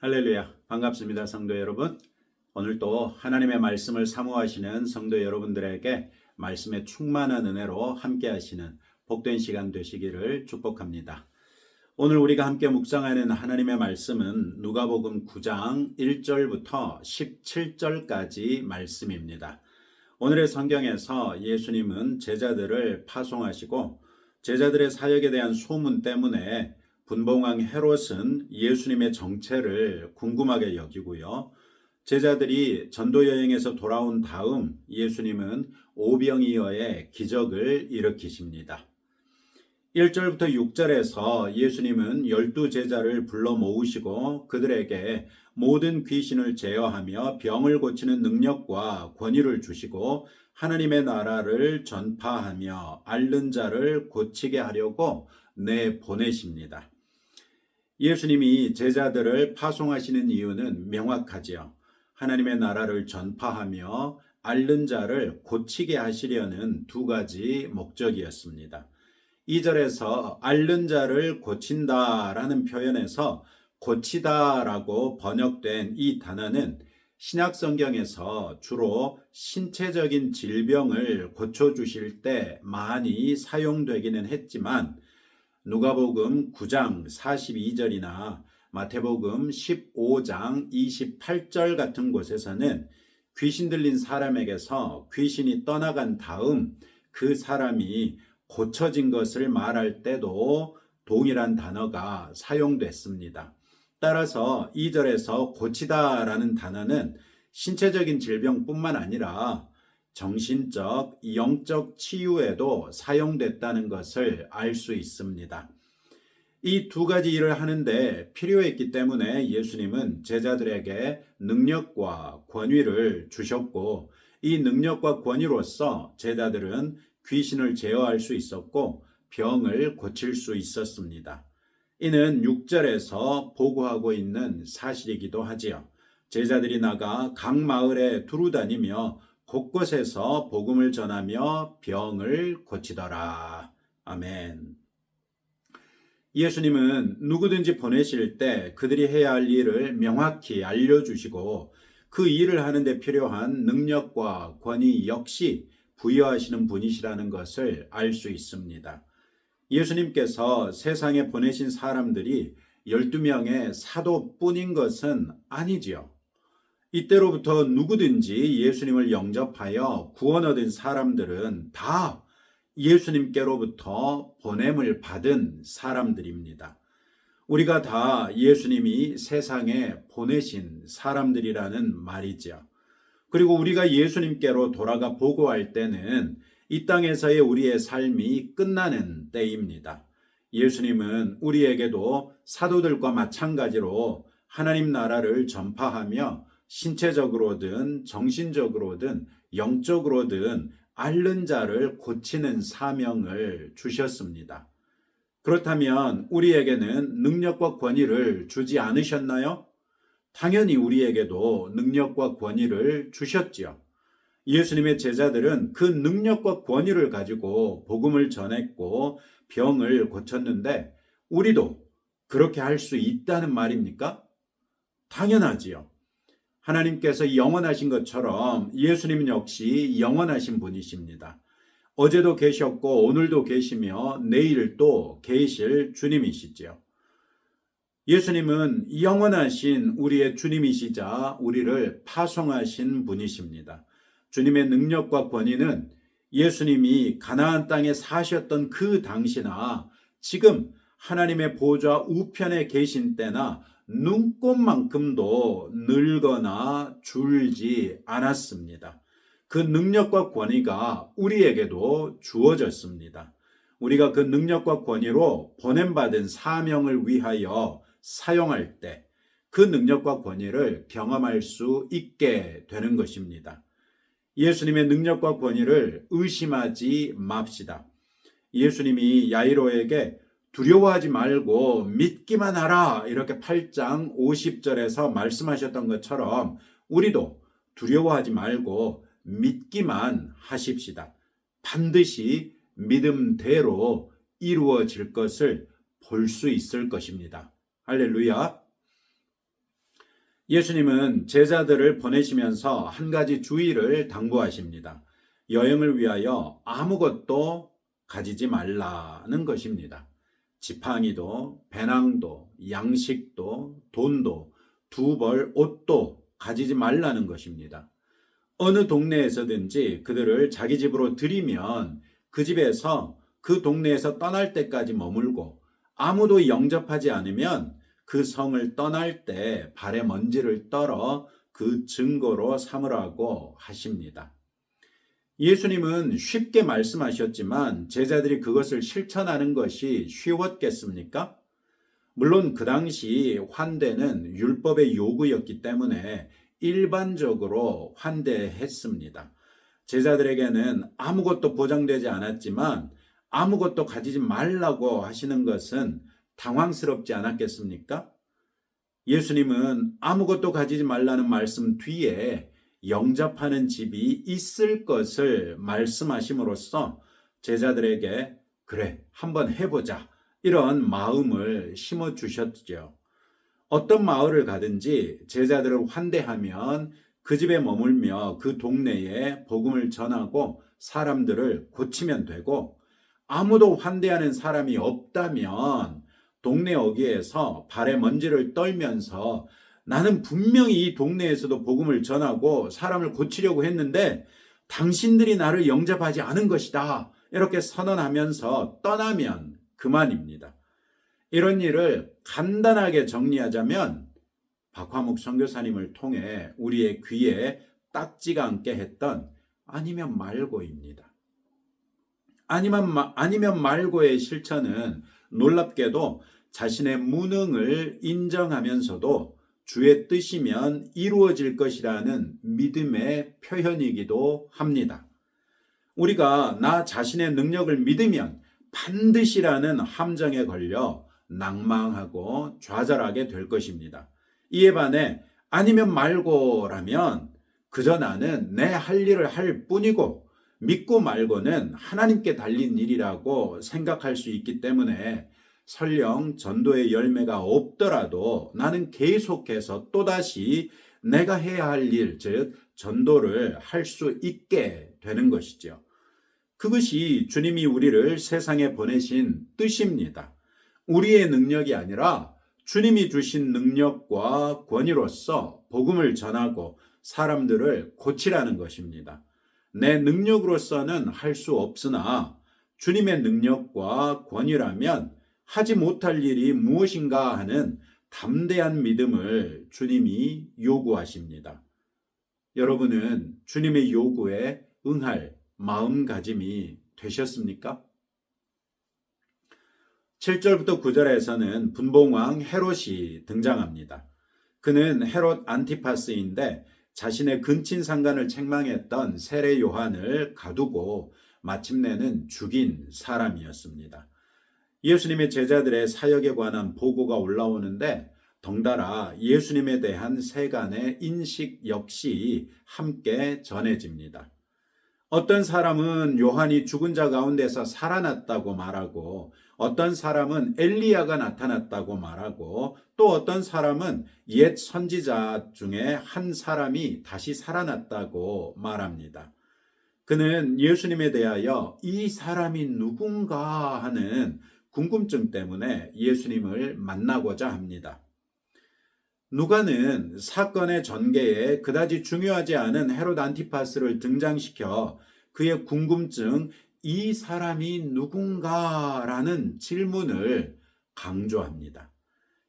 할렐루야, 반갑습니다. 성도 여러분. 오늘도 하나님의 말씀을 사모하시는 성도 여러분들에게 말씀의 충만한 은혜로 함께 하시는 복된 시간 되시기를 축복합니다. 오늘 우리가 함께 묵상하는 하나님의 말씀은 누가복음 9장 1절부터 17절까지 말씀입니다. 오늘의 성경에서 예수님은 제자들을 파송하시고 제자들의 사역에 대한 소문 때문에 분봉왕 헤롯은 예수님의 정체를 궁금하게 여기고요. 제자들이 전도 여행에서 돌아온 다음 예수님은 오병이어의 기적을 일으키십니다. 1절부터 6절에서 예수님은 12제자를 불러 모으시고 그들에게 모든 귀신을 제어하며 병을 고치는 능력과 권위를 주시고 하나님의 나라를 전파하며 앓는 자를 고치게 하려고 내보내십니다. 예수님이 제자들을 파송하시는 이유는 명확하지요. 하나님의 나라를 전파하며 앓는 자를 고치게 하시려는 두 가지 목적이었습니다. 2절에서 앓는 자를 고친다라는 표현에서 고치다라고 번역된 이 단어는 신약 성경에서 주로 신체적인 질병을 고쳐주실 때 많이 사용되기는 했지만 누가복음 9장 42절이나 마태복음 15장 28절 같은 곳에서는 귀신 들린 사람에게서 귀신이 떠나간 다음 그 사람이 고쳐진 것을 말할 때도 동일한 단어가 사용됐습니다. 따라서 2절에서 고치다라는 단어는 신체적인 질병뿐만 아니라 정신적, 영적 치유에도 사용됐다는 것을 알 수 있습니다. 이 두 가지 일을 하는데 필요했기 때문에 예수님은 제자들에게 능력과 권위를 주셨고 이 능력과 권위로서 제자들은 귀신을 제어할 수 있었고 병을 고칠 수 있었습니다. 이는 6절에서 보고하고 있는 사실이기도 하지요. 제자들이 나가 각 마을에 두루 다니며 곳곳에서 복음을 전하며 병을 고치더라. 아멘. 예수님은 누구든지 보내실 때 그들이 해야 할 일을 명확히 알려주시고 그 일을 하는 데 필요한 능력과 권위 역시 부여하시는 분이시라는 것을 알 수 있습니다. 예수님께서 세상에 보내신 사람들이 12명의 사도뿐인 것은 아니지요. 이때로부터 누구든지 예수님을 영접하여 구원 얻은 사람들은 다 예수님께로부터 보냄을 받은 사람들입니다. 우리가 다 예수님이 세상에 보내신 사람들이라는 말이죠. 그리고 우리가 예수님께로 돌아가 보고할 때는 이 땅에서의 우리의 삶이 끝나는 때입니다. 예수님은 우리에게도 사도들과 마찬가지로 하나님 나라를 전파하며 신체적으로든 정신적으로든 영적으로든 앓는 자를 고치는 사명을 주셨습니다. 그렇다면 우리에게는 능력과 권위를 주지 않으셨나요? 당연히 우리에게도 능력과 권위를 주셨지요. 예수님의 제자들은 그 능력과 권위를 가지고 복음을 전했고 병을 고쳤는데 우리도 그렇게 할 수 있다는 말입니까? 당연하지요. 하나님께서 영원하신 것처럼 예수님 역시 영원하신 분이십니다. 어제도 계셨고 오늘도 계시며 내일 또 계실 주님이시지요. 예수님은 영원하신 우리의 주님이시자 우리를 파송하신 분이십니다. 주님의 능력과 권위는 예수님이 가나안 땅에 사셨던 그 당시나 지금 하나님의 보좌 우편에 계신 때나 눈꼽만큼도 늘거나 줄지 않았습니다. 그 능력과 권위가 우리에게도 주어졌습니다. 우리가 그 능력과 권위로 보냄받은 사명을 위하여 사용할 때 그 능력과 권위를 경험할 수 있게 되는 것입니다. 예수님의 능력과 권위를 의심하지 맙시다. 예수님이 야이로에게 두려워하지 말고 믿기만 하라 이렇게 8장 50절에서 말씀하셨던 것처럼 우리도 두려워하지 말고 믿기만 하십시다. 반드시 믿음대로 이루어질 것을 볼 수 있을 것입니다. 할렐루야. 예수님은 제자들을 보내시면서 한 가지 주의를 당부하십니다. 여행을 위하여 아무것도 가지지 말라는 것입니다. 지팡이도, 배낭도, 양식도, 돈도, 두 벌 옷도 가지지 말라는 것입니다. 어느 동네에서든지 그들을 자기 집으로 들이면 그 집에서 그 동네에서 떠날 때까지 머물고 아무도 영접하지 않으면 그 성을 떠날 때 발에 먼지를 떨어 그 증거로 삼으라고 하십니다. 예수님은 쉽게 말씀하셨지만 제자들이 그것을 실천하는 것이 쉬웠겠습니까? 물론 그 당시 환대는 율법의 요구였기 때문에 일반적으로 환대했습니다. 제자들에게는 아무것도 보장되지 않았지만 아무것도 가지지 말라고 하시는 것은 당황스럽지 않았겠습니까? 예수님은 아무것도 가지지 말라는 말씀 뒤에 영접하는 집이 있을 것을 말씀하심으로써 제자들에게 그래, 한번 해보자, 이런 마음을 심어주셨죠. 어떤 마을을 가든지 제자들을 환대하면 그 집에 머물며 그 동네에 복음을 전하고 사람들을 고치면 되고, 아무도 환대하는 사람이 없다면 동네 어귀에서 발에 먼지를 떨면서 나는 분명히 이 동네에서도 복음을 전하고 사람을 고치려고 했는데 당신들이 나를 영접하지 않은 것이다, 이렇게 선언하면서 떠나면 그만입니다. 이런 일을 간단하게 정리하자면 박화묵 선교사님을 통해 우리의 귀에 딱지가 앉게 했던 아니면 말고입니다. 아니면 말고의 실천은 놀랍게도 자신의 무능을 인정하면서도 주의 뜻이면 이루어질 것이라는 믿음의 표현이기도 합니다. 우리가 나 자신의 능력을 믿으면 반드시라는 함정에 걸려 낭망하고 좌절하게 될 것입니다. 이에 반해 아니면 말고라면 그저 나는 내 할 일을 할 뿐이고 믿고 말고는 하나님께 달린 일이라고 생각할 수 있기 때문에 설령 전도의 열매가 없더라도 나는 계속해서 또다시 내가 해야 할 일, 즉 전도를 할 수 있게 되는 것이죠. 그것이 주님이 우리를 세상에 보내신 뜻입니다. 우리의 능력이 아니라 주님이 주신 능력과 권위로서 복음을 전하고 사람들을 고치라는 것입니다. 내 능력으로서는 할 수 없으나 주님의 능력과 권위라면 하지 못할 일이 무엇인가 하는 담대한 믿음을 주님이 요구하십니다. 여러분은 주님의 요구에 응할 마음가짐이 되셨습니까? 7절부터 9절에서는 분봉왕 헤롯이 등장합니다. 그는 헤롯 안티파스인데 자신의 근친 상간을 책망했던 세례 요한을 가두고 마침내는 죽인 사람이었습니다. 예수님의 제자들의 사역에 관한 보고가 올라오는데 덩달아 예수님에 대한 세간의 인식 역시 함께 전해집니다. 어떤 사람은 요한이 죽은 자 가운데서 살아났다고 말하고, 어떤 사람은 엘리야가 나타났다고 말하고, 또 어떤 사람은 옛 선지자 중에 한 사람이 다시 살아났다고 말합니다. 그는 예수님에 대하여 이 사람이 누군가 하는 궁금증 때문에 예수님을 만나고자 합니다. 누가는 사건의 전개에 그다지 중요하지 않은 헤롯 안티파스를 등장시켜 그의 궁금증, 이 사람이 누군가라는 질문을 강조합니다.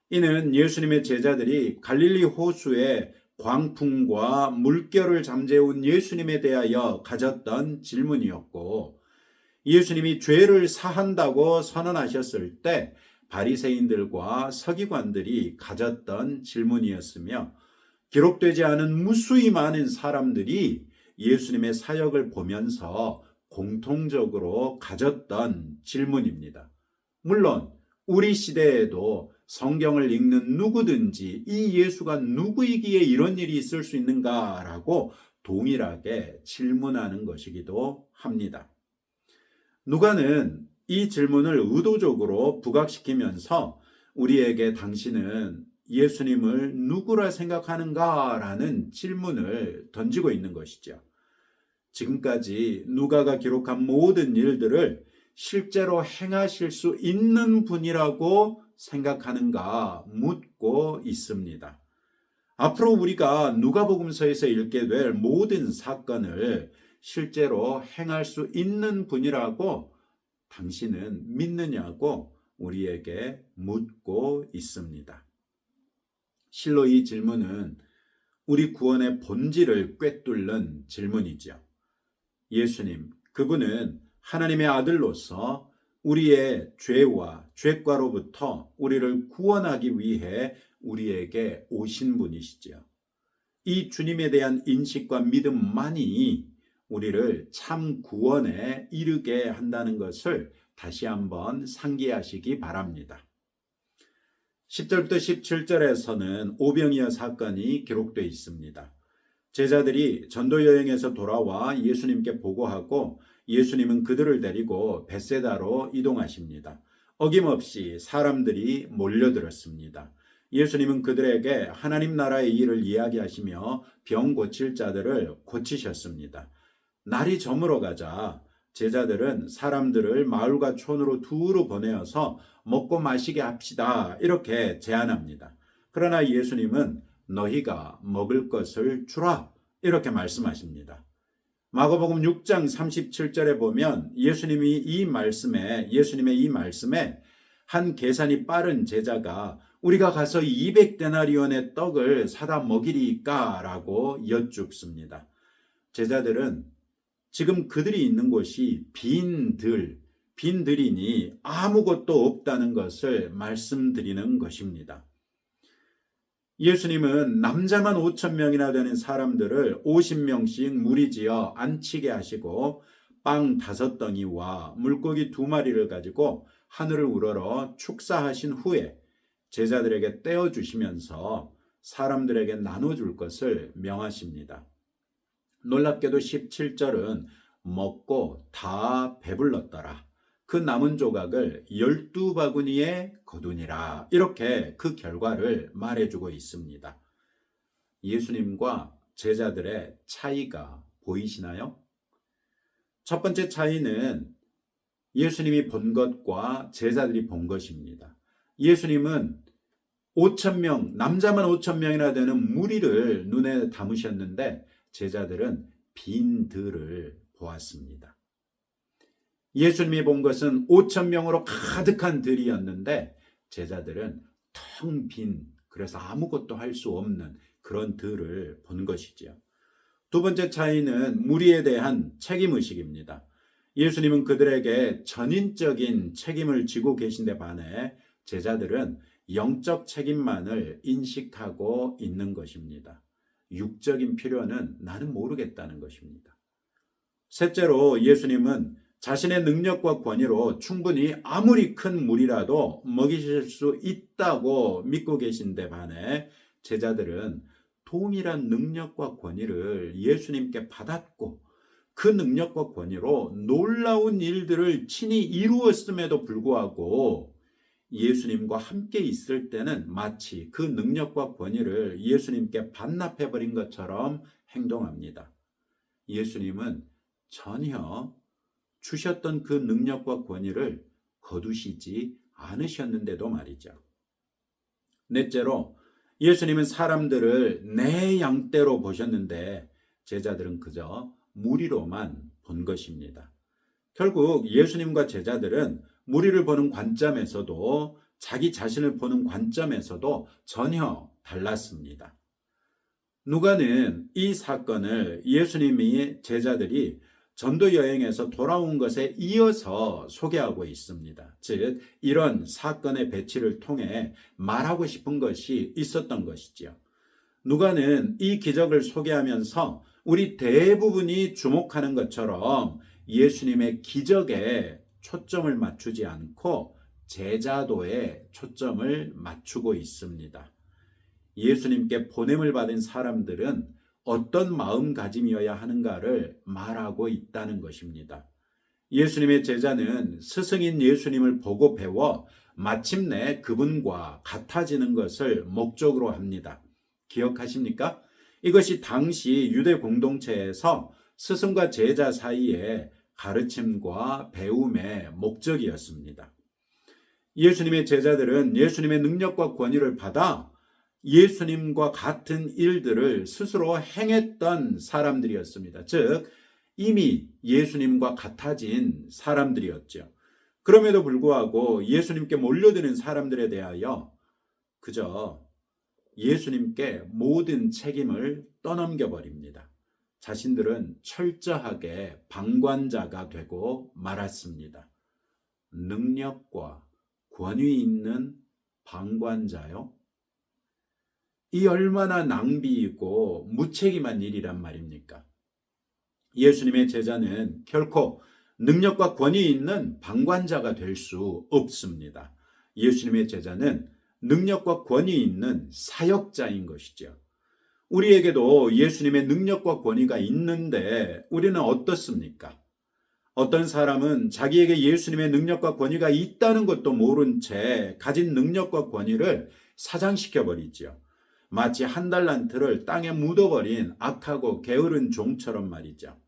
이는 예수님의 제자들이 갈릴리 호수에 광풍과 물결을 잠재운 예수님에 대하여 가졌던 질문이었고, 예수님이 죄를 사한다고 선언하셨을 때 바리새인들과 서기관들이 가졌던 질문이었으며, 기록되지 않은 무수히 많은 사람들이 예수님의 사역을 보면서 공통적으로 가졌던 질문입니다. 물론 우리 시대에도 성경을 읽는 누구든지 이 예수가 누구이기에 이런 일이 있을 수 있는가라고 동일하게 질문하는 것이기도 합니다. 누가는 이 질문을 의도적으로 부각시키면서 우리에게 당신은 예수님을 누구라 생각하는가라는 질문을 던지고 있는 것이죠. 지금까지 누가가 기록한 모든 일들을 실제로 행하실 수 있는 분이라고 생각하는가 묻고 있습니다. 앞으로 우리가 누가복음서에서 읽게 될 모든 사건을 실제로 행할 수 있는 분이라고 당신은 믿느냐고 우리에게 묻고 있습니다. 실로 이 질문은 우리 구원의 본질을 꿰뚫는 질문이죠. 예수님, 그분은 하나님의 아들로서 우리의 죄와 죄과로부터 우리를 구원하기 위해 우리에게 오신 분이시죠. 이 주님에 대한 인식과 믿음만이 우리를 참 구원에 이르게 한다는 것을 다시 한번 상기하시기 바랍니다. 10절부터 17절에서는 오병이어 사건이 기록되어 있습니다. 제자들이 전도 여행에서 돌아와 예수님께 보고하고 예수님은 그들을 데리고 벳세다로 이동하십니다. 어김없이 사람들이 몰려들었습니다. 예수님은 그들에게 하나님 나라의 일을 이야기하시며 병 고칠 자들을 고치셨습니다. 날이 저물어 가자 제자들은 사람들을 마을과 촌으로 두루 보내어서 먹고 마시게 합시다 이렇게 제안합니다. 그러나 예수님은 너희가 먹을 것을 주라 이렇게 말씀하십니다. 마가복음 6장 37절에 보면 예수님의 이 말씀에 한 계산이 빠른 제자가 우리가 가서 200데나리온의 떡을 사다 먹이리까 라고 여쭙습니다. 제자들은 지금 그들이 있는 곳이 빈들이니 아무것도 없다는 것을 말씀드리는 것입니다. 예수님은 남자만 5,000명이나 되는 사람들을 50명씩 무리지어 앉히게 하시고 빵 5덩이와 물고기 2마리를 가지고 하늘을 우러러 축사하신 후에 제자들에게 떼어주시면서 사람들에게 나눠줄 것을 명하십니다. 놀랍게도 17절은 먹고 다 배불렀더라. 그 남은 조각을 12바구니에 거두니라. 이렇게 그 결과를 말해주고 있습니다. 예수님과 제자들의 차이가 보이시나요? 첫 번째 차이는 예수님이 본 것과 제자들이 본 것입니다. 예수님은 5,000명, 남자만 5,000명이나 되는 무리를 눈에 담으셨는데 제자들은 빈들을 보았습니다. 예수님이 본 것은 5,000명으로 가득한 들이었는데 제자들은 텅 빈, 그래서 아무것도 할 수 없는 그런 들을 본 것이지요. 두 번째 차이는 무리에 대한 책임의식입니다. 예수님은 그들에게 전인적인 책임을 지고 계신데 반해 제자들은 영적 책임만을 인식하고 있는 것입니다. 육적인 필요는 나는 모르겠다는 것입니다. 셋째로 예수님은 자신의 능력과 권위로 충분히 아무리 큰 무리라도 먹이실 수 있다고 믿고 계신데 반해 제자들은 동일한 능력과 권위를 예수님께 받았고 그 능력과 권위로 놀라운 일들을 친히 이루었음에도 불구하고 예수님과 함께 있을 때는 마치 그 능력과 권위를 예수님께 반납해버린 것처럼 행동합니다. 예수님은 전혀 주셨던 그 능력과 권위를 거두시지 않으셨는데도 말이죠. 넷째로 예수님은 사람들을 내 양떼로 보셨는데 제자들은 그저 무리로만 본 것입니다. 결국 예수님과 제자들은 무리를 보는 관점에서도 자기 자신을 보는 관점에서도 전혀 달랐습니다. 누가는 이 사건을 예수님이 제자들이 전도 여행에서 돌아온 것에 이어서 소개하고 있습니다. 즉 이런 사건의 배치를 통해 말하고 싶은 것이 있었던 것이지요. 누가는 이 기적을 소개하면서 우리 대부분이 주목하는 것처럼 예수님의 기적에 초점을 맞추지 않고 제자도에 초점을 맞추고 있습니다. 예수님께 보냄을 받은 사람들은 어떤 마음가짐이어야 하는가를 말하고 있다는 것입니다. 예수님의 제자는 스승인 예수님을 보고 배워 마침내 그분과 같아지는 것을 목적으로 합니다. 기억하십니까? 이것이 당시 유대 공동체에서 스승과 제자 사이의 가르침과 배움의 목적이었습니다. 예수님의 제자들은 예수님의 능력과 권위를 받아 예수님과 같은 일들을 스스로 행했던 사람들이었습니다. 즉, 이미 예수님과 같아진 사람들이었죠. 그럼에도 불구하고 예수님께 몰려드는 사람들에 대하여 그저 예수님께 모든 책임을 떠넘겨 버립니다. 자신들은 철저하게 방관자가 되고 말았습니다. 능력과 권위 있는 방관자요? 이 얼마나 낭비이고 무책임한 일이란 말입니까? 예수님의 제자는 결코 능력과 권위 있는 방관자가 될 수 없습니다. 예수님의 제자는 능력과 권위 있는 사역자인 것이죠. 우리에게도 예수님의 능력과 권위가 있는데 우리는 어떻습니까? 어떤 사람은 자기에게 예수님의 능력과 권위가 있다는 것도 모른 채 가진 능력과 권위를 사장시켜 버리죠. 마치 한 달란트를 땅에 묻어버린 악하고 게으른 종처럼 말이죠.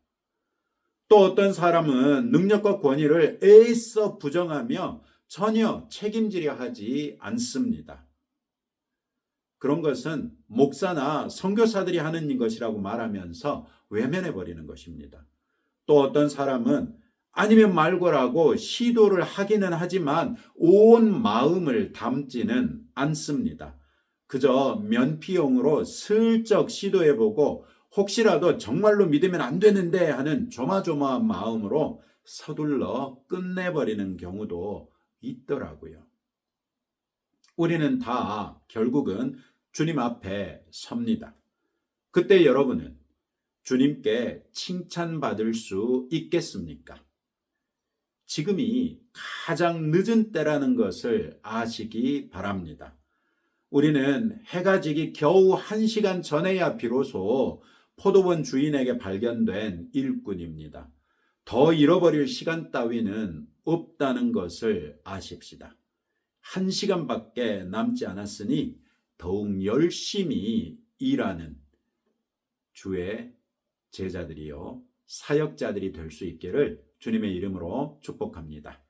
또 어떤 사람은 능력과 권위를 애써 부정하며 전혀 책임지려 하지 않습니다. 그런 것은 목사나 선교사들이 하는 것이라고 말하면서 외면해 버리는 것입니다. 또 어떤 사람은 아니면 말고라고 시도를 하기는 하지만 온 마음을 담지는 않습니다. 그저 면피용으로 슬쩍 시도해보고 혹시라도 정말로 믿으면 안 되는데 하는 조마조마한 마음으로 서둘러 끝내버리는 경우도 있더라고요. 우리는 다 결국은 주님 앞에 섭니다. 그때 여러분은 주님께 칭찬받을 수 있겠습니까? 지금이 가장 늦은 때라는 것을 아시기 바랍니다. 우리는 해가 지기 겨우 1시간 전에야 비로소 포도원 주인에게 발견된 일꾼입니다. 더 잃어버릴 시간 따위는 없다는 것을 아십시다. 1시간밖에 남지 않았으니 더욱 열심히 일하는 주의 제자들이요 사역자들이 될 수 있기를 주님의 이름으로 축복합니다.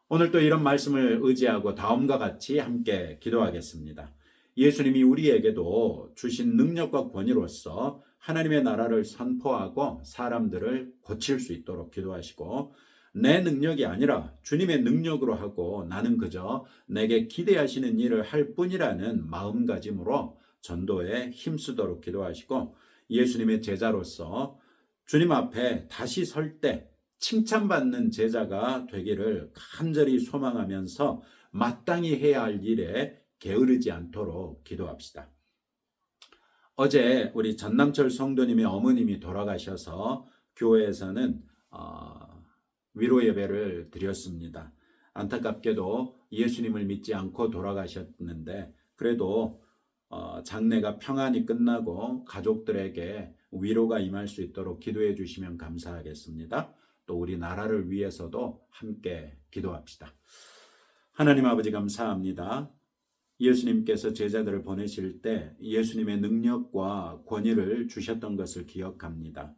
오늘 또 이런 말씀을 의지하고 다음과 같이 함께 기도하겠습니다. 예수님이 우리에게도 주신 능력과 권위로서 하나님의 나라를 선포하고 사람들을 고칠 수 있도록 기도하시고 내 능력이 아니라 주님의 능력으로 하고 나는 그저 내게 기대하시는 일을 할 뿐이라는 마음가짐으로 전도에 힘쓰도록 기도하시고 예수님의 제자로서 주님 앞에 다시 설 때 칭찬받는 제자가 되기를 간절히 소망하면서 마땅히 해야 할 일에 게으르지 않도록 기도합시다. 어제 우리 전남철 성도님의 어머님이 돌아가셔서 교회에서는 위로 예배를 드렸습니다. 안타깝게도 예수님을 믿지 않고 돌아가셨는데 그래도 장례가 평안히 끝나고 가족들에게 위로가 임할 수 있도록 기도해 주시면 감사하겠습니다. 또 우리 나라를 위해서도 함께 기도합시다. 하나님 아버지 감사합니다. 예수님께서 제자들을 보내실 때 예수님의 능력과 권위를 주셨던 것을 기억합니다.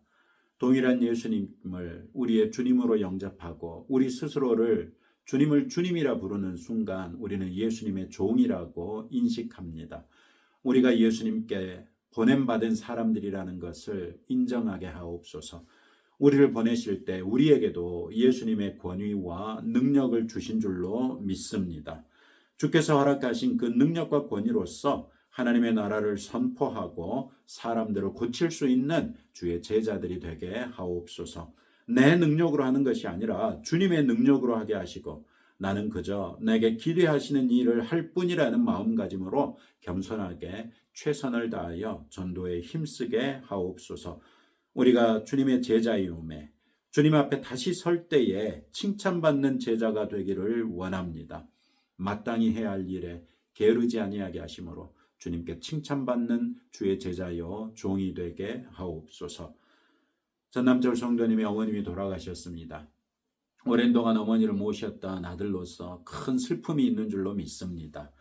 동일한 예수님을 우리의 주님으로 영접하고 우리 스스로를 주님을 주님이라 부르는 순간 우리는 예수님의 종이라고 인식합니다. 우리가 예수님께 보냄받은 사람들이라는 것을 인정하게 하옵소서. 우리를 보내실 때 우리에게도 예수님의 권위와 능력을 주신 줄로 믿습니다. 주께서 허락하신 그 능력과 권위로서 하나님의 나라를 선포하고 사람들을 고칠 수 있는 주의 제자들이 되게 하옵소서. 내 능력으로 하는 것이 아니라 주님의 능력으로 하게 하시고 나는 그저 내게 기대하시는 일을 할 뿐이라는 마음가짐으로 겸손하게 최선을 다하여 전도에 힘쓰게 하옵소서. 우리가 주님의 제자이오매 주님 앞에 다시 설 때에 칭찬받는 제자가 되기를 원합니다. 마땅히 해야 할 일에 게으르지 아니하게 하심으로 주님께 칭찬받는 주의 제자여 종이 되게 하옵소서. 전남철 성도님의 어머님이 돌아가셨습니다. 오랜 동안 어머니를 모셨던 아들로서 큰 슬픔이 있는 줄로 믿습니다.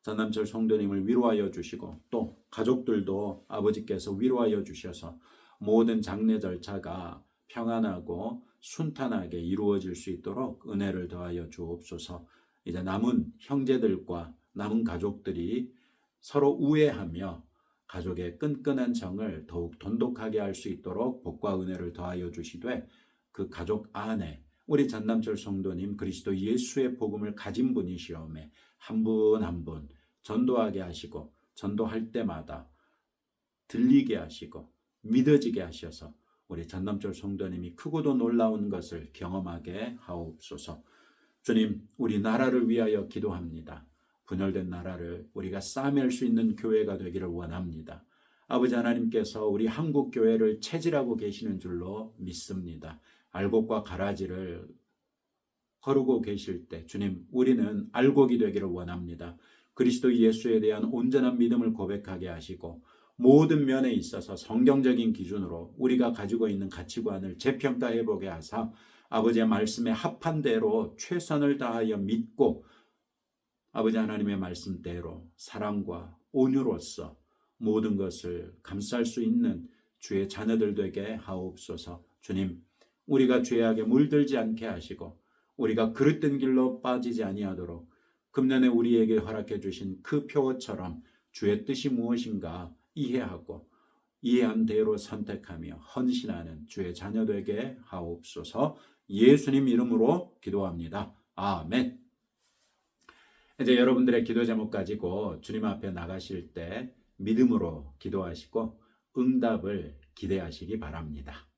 전남철 성도님을 위로하여 주시고 또 가족들도 아버지께서 위로하여 주셔서 모든 장례 절차가 평안하고 순탄하게 이루어질 수 있도록 은혜를 더하여 주옵소서. 이제 남은 형제들과 남은 가족들이 서로 우애하며 가족의 끈끈한 정을 더욱 돈독하게 할 수 있도록 복과 은혜를 더하여 주시되 그 가족 안에 우리 전남철 성도님 그리스도 예수의 복음을 가진 분이시오매 한 분 한 분 전도하게 하시고 전도할 때마다 들리게 하시고 믿어지게 하셔서 우리 전남철 성도님이 크고도 놀라운 것을 경험하게 하옵소서. 주님, 우리 나라를 위하여 기도합니다. 분열된 나라를 우리가 싸맬 수 있는 교회가 되기를 원합니다. 아버지 하나님께서 우리 한국 교회를 체질하고 계시는 줄로 믿습니다. 알곡과 가라지를 거르고 계실 때 주님, 우리는 알곡이 되기를 원합니다. 그리스도 예수에 대한 온전한 믿음을 고백하게 하시고 모든 면에 있어서 성경적인 기준으로 우리가 가지고 있는 가치관을 재평가해 보게 하사 아버지의 말씀에 합한 대로 최선을 다하여 믿고 아버지 하나님의 말씀대로 사랑과 온유로서 모든 것을 감쌀 수 있는 주의 자녀들 되게 하옵소서. 주님, 우리가 죄악에 물들지 않게 하시고 우리가 그릇된 길로 빠지지 아니하도록 금년에 우리에게 허락해 주신 그 표어처럼 주의 뜻이 무엇인가 이해하고 이해한 대로 선택하며 헌신하는 주의 자녀 되게 하옵소서. 예수님 이름으로 기도합니다. 아멘. 이제 여러분들의 기도 제목 가지고 주님 앞에 나가실 때 믿음으로 기도하시고 응답을 기대하시기 바랍니다.